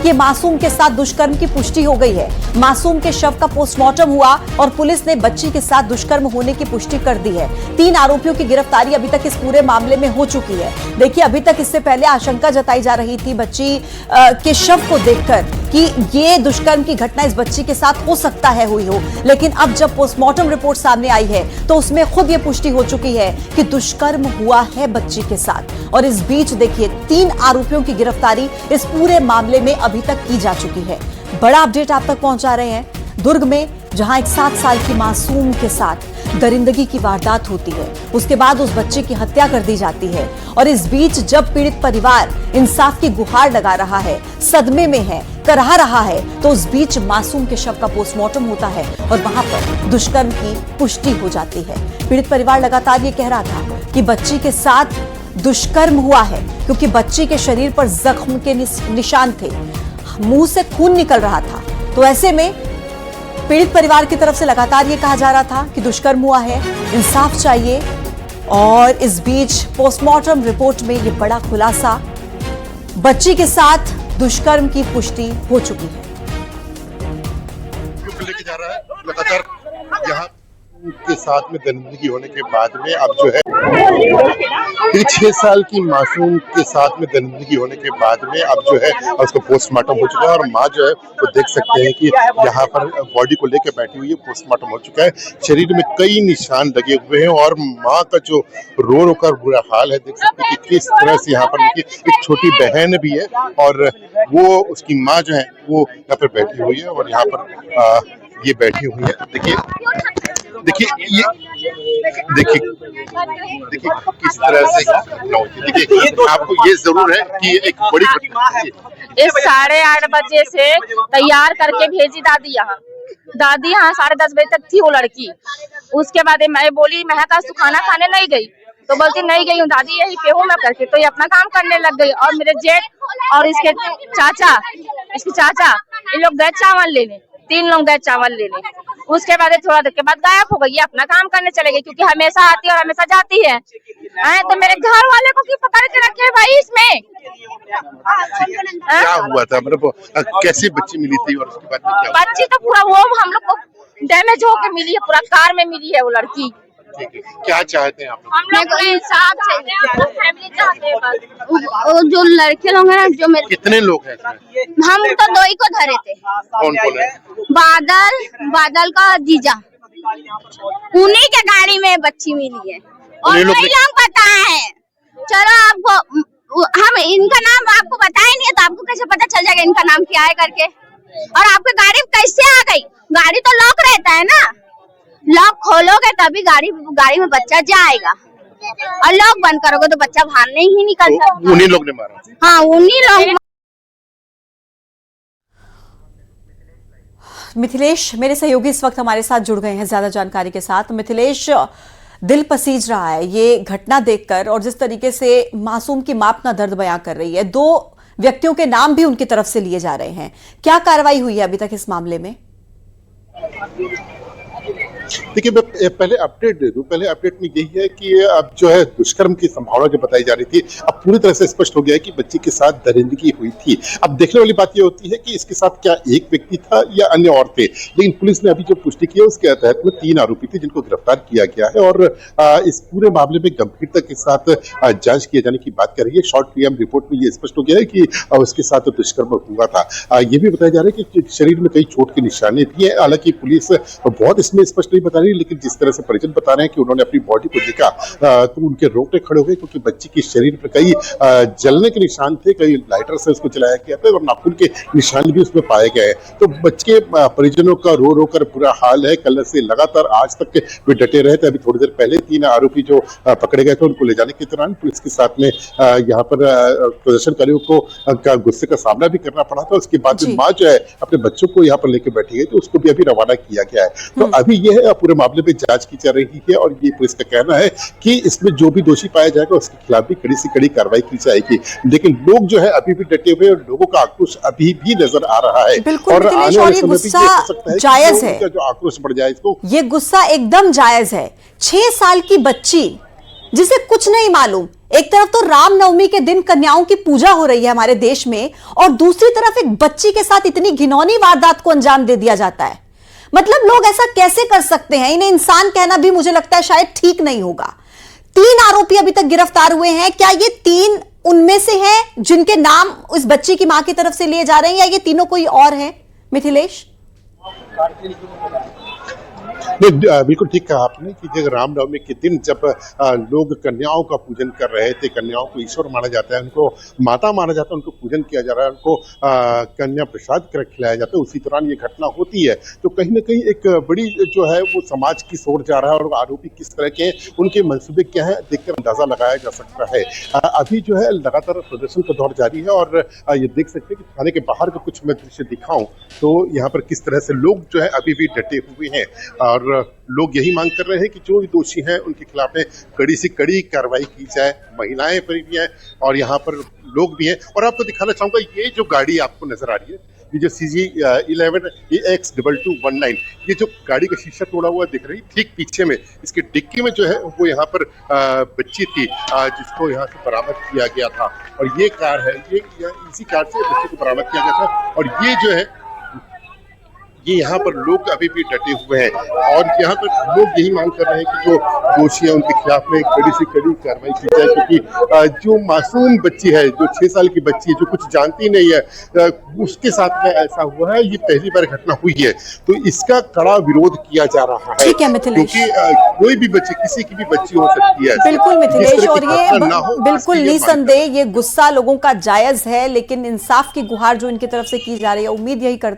ये मासूम के साथ दुष्कर्म की पुष्टि हो गई है। मासूम के शव का पोस्टमार्टम हुआ और पुलिस ने बच्ची के साथ दुष्कर्म होने की पुष्टि कर दी है। 3 आरोपियों की गिरफ्तारी अभी तक इस पूरे मामले में हो चुकी है। देखिए, अभी तक इससे पहले आशंका जताई जा रही थी बच्ची के शव को देखकर कि ये दुष्कर्म की घटना इस बच्ची के साथ हो सकता है हुई हो, लेकिन अब जब पोस्टमार्टम रिपोर्ट सामने आई है तो उसमें खुद ये पुष्टि हो चुकी है कि दुष्कर्म हुआ है बच्ची के साथ। और इस बीच देखिए, 3 आरोपियों की गिरफ्तारी इस पूरे मामले में अभी तक की जा चुकी है। बड़ा अपडेट आप तक पहुंचा रहे हैं दुर्ग में, जहां एक 7 साल की मासूम के साथ दरिंदगी की वारदात होती है, उसके बाद उस बच्चे की हत्या कर दी जाती है। और इस बीच जब पीड़ित परिवार इंसाफ की गुहार लगा रहा है, सदमे में है, कराह रहा है, तो उस बीच मासूम के शव का पोस्टमार्टम होता है और वहां पर दुष्कर्म की पुष्टि हो जाती है। पीड़ित परिवार लगातार ये कह रहा था कि बच्ची के साथ दुष्कर्म हुआ है, क्योंकि बच्ची के शरीर पर जख्म के निशान थे, मुंह से खून निकल रहा था। तो ऐसे में पीड़ित परिवार की तरफ से लगातार ये कहा जा रहा था कि दुष्कर्म हुआ है, इंसाफ चाहिए। और इस बीच पोस्टमार्टम रिपोर्ट में ये बड़ा खुलासा, बच्ची के साथ दुष्कर्म की पुष्टि हो चुकी है। लेके जा रहा है लगातार यहाँ के साथ में दरिंदगी होने के बाद में अब जो है 6 साल की मासूम के साथ में दरिंदगी होने के बाद में अब जो है उसका पोस्टमार्टम हो चुका है। और माँ जो है वो देख सकते हैं कि यहाँ पर बॉडी को लेकर बैठी हुई है, पोस्टमार्टम हो चुका है। शरीर में कई निशान लगे हुए हैं और माँ का जो रो रो कर बुरा हाल है, देख सकते हैं कि किस तरह से यहाँ पर एक छोटी बहन भी है और वो उसकी माँ जो है वो यहाँ पर बैठी हुई है और यहाँ पर ये बैठी हुई है। देखिए किस तरह से देखिए, आपको ये जरूर है कि एक बड़ी घटना है। इस 8:30 बजे से तैयार करके भेजी दादी यहाँ 10:30 बजे तक थी वो लड़की। उसके बाद मैं बोली मैं तू खाना खाने नहीं गई, तो बोलती नहीं गई हूँ दादी, यही पे हूँ मैं करके। तो ये अपना काम करने लग गई और मेरे जेठ और इसके चाचा इन लोग गए चावल लेने, 3 लोग गए चावल लेने। उसके बाद थोड़ा देर के बाद गायब हो गई, अपना काम करने चले गई, क्योंकि हमेशा आती है और हमेशा जाती है। तो मेरे घर वाले को क्यों पकड़ के रखे भाई इसमें? क्या हुआ था, मतलब कैसे बच्ची मिली थी और उसके बाद में क्या? बच्ची तो पूरा वो हम लोग को डैमेज होके मिली है, पूरा कार में मिली है वो लड़की। क्या चाहते हैं आप लोग? हम लोग को इंसाफ चाहिए, फैमिली चाहते हैं बस। वो जो लड़के लोग हैं ना, जो मेरे कितने लोग हैं इसमें? हम तो 2 ही को धरे थे। कौन कौन है? बादल का जीजा, उन्हीं के गाड़ी में बच्ची मिली है और कई लोग पता है। चलो आपको हम इनका नाम आपको बताया नहीं है तो आपको कैसे पता चल जाएगा इनका नाम क्या है करके? और आपकी गाड़ी कैसे आ गई? गाड़ी तो लॉक रहता है ना, लॉक खोलोगे तभी गाड़ी में बच्चा जाएगा, और लॉक बंद करोगे तो बच्चा बाहर नहीं निकलता। उन्हीं लोग ने मारा? हाँ, उन्हीं लोग। मिथिलेश, मेरे सहयोगी इस वक्त हमारे साथ जुड़ गए हैं ज्यादा जानकारी के साथ। मिथिलेश, दिल पसीज रहा है ये घटना देखकर, और जिस तरीके से मासूम की मां अपना दर्द बयां कर रही है, 2 व्यक्तियों के नाम भी उनकी तरफ से लिए जा रहे हैं। क्या कार्रवाई हुई है अभी तक इस मामले में? देखिए, मैं पहले अपडेट दे दूं। पहले अपडेट में यही है कि अब जो है दुष्कर्म की संभावना जो बताई जा रही थी, अब पूरी तरह से स्पष्ट हो गया है कि बच्ची के साथ दरिंदगी हुई थी। अब देखने वाली बात ये होती है कि इसके साथ क्या एक व्यक्ति था या अन्य और थे, लेकिन पुलिस ने अभी जो पुष्टि की है उसके तहत में 3 आरोपी थे जिनको गिरफ्तार किया गया है और इस पूरे मामले में गंभीरता के साथ जांच किए जाने की बात कर रही है। शॉर्ट पीएम रिपोर्ट में ये स्पष्ट हो गया है कि उसके साथ दुष्कर्म हुआ था। ये भी बताया जा रहा है कि शरीर में कई चोट के निशाने भी है। हालांकि पुलिस बहुत इसमें स्पष्ट नहीं बता रही, लेकिन जिस तरह से परिजन बता रहे हैं कि उन्होंने अपनी बॉडी को देखा तो उनके रोंगटे खड़े हो गए, क्योंकि बच्ची के शरीर पर कई जलने के निशान थे, कई लाइटर से उसको जलाया गया था और नाखून के निशान भी उसमें पाए गए। तो बच्चे के परिजनों का रो रो कर बुरा हाल है। कल से लगातार आज तक वे डटे रहे थे। अभी थोड़ी देर पहले 3 आरोपी जो पकड़े गए थे उनको ले जाने के दौरान पुलिस के साथ में यहाँ पर प्रदर्शनकारियों को गुस्से का सामना भी करना पड़ा था। उसके बाद माँ जो है अपने बच्चों को यहाँ पर लेकर बैठी गई, तो उसको भी अभी रवाना किया गया है। तो अभी यह पूरे मामले में जांच की जा रही है और ये पुलिस का कहना है कि इसमें जो भी दोषी पाया जाएगा उसके खिलाफ भी कड़ी से कड़ी कार्रवाई की जाएगी। लेकिन लोग जो है अभी भी डटे हुए और लोगों का आक्रोश अभी भी नजर आ रहा है। और आने वाले समय में ये हो सकता है जायज है, जो आक्रोश बढ़ जाए, इसको ये गुस्सा एकदम जायज है। 6 साल की बच्ची जिसे कुछ नहीं मालूम, एक तरफ तो रामनवमी के दिन कन्याओं की पूजा हो रही है हमारे देश में, और दूसरी तरफ एक बच्ची के साथ इतनी घिनौनी वारदात को अंजाम दे दिया जाता है। मतलब लोग ऐसा कैसे कर सकते हैं? इन्हें इंसान कहना भी मुझे लगता है शायद ठीक नहीं होगा। 3 आरोपी अभी तक गिरफ्तार हुए हैं। क्या ये 3 उनमें से हैं जिनके नाम उस बच्ची की मां की तरफ से लिए जा रहे हैं, या ये तीनों कोई और हैं? मिथिलेश, नहीं, बिल्कुल ठीक कहा आपने कि जब रामनवमी के दिन जब लोग कन्याओं का पूजन कर रहे थे, कन्याओं को ईश्वर माना जाता है, उनको माता माना जाता है, उनको पूजन किया जा रहा है, उनको कन्या प्रसाद कर खिलाया जाता है, उसी दौरान ये घटना होती है। तो कहीं ना कहीं एक बड़ी जो है वो समाज की सोच जा रहा है, और आरोपी किस तरह के उनके मंसूबे क्या है देखकर अंदाजा लगाया जा सकता है। अभी जो है लगातार प्रदर्शन का दौर जारी है, और ये देख सकते हैं कि थाने के बाहर का कुछ मैं दृश्य दिखाऊं तो यहाँ पर किस तरह से लोग जो है अभी भी डटे हुए हैं, और लोग यही मांग कर रहे हैं कि जो भी दोषी हैं उनके खिलाफ में कड़ी से कड़ी कार्रवाई की जाए। महिलाएं पर भी हैं और यहाँ पर लोग भी हैं। और आपको दिखाना चाहूंगा, ये जो गाड़ी आपको नजर आ रही है, ये जो CG11 AX2219, ये जो गाड़ी का शीशा तोड़ा हुआ दिख रही है, ठीक पीछे में इसके डिक्की में जो है वो यहाँ पर बच्ची थी जिसको यहाँ से बरामद किया गया था। और ये कार है, ये इसी कार से बच्ची को बरामद किया गया था। और ये जो है ये यहाँ पर लोग अभी भी डटे हुए हैं, और यहाँ पर लोग यही मांग कर रहे हैं कि जो दोषी है उनके खिलाफ में कड़ी से कड़ी कार्रवाई की जाए, क्योंकि जो मासूम बच्ची है, जो 6 साल की बच्ची है, जो कुछ जानती नहीं है, उसके साथ में ऐसा हुआ है। ये पहली बार घटना हुई है, तो इसका कड़ा विरोध किया जा रहा है। ठीक है मिथिलेश, क्योंकि कोई भी बच्ची, किसी की भी बच्ची हो सकती है। बिल्कुल मिथिलेश, और ये बिल्कुल ये निसंदेह ये गुस्सा लोगों का जायज है, लेकिन इंसाफ की गुहार जो इनकी तरफ से की जा रही है, उम्मीद यही करते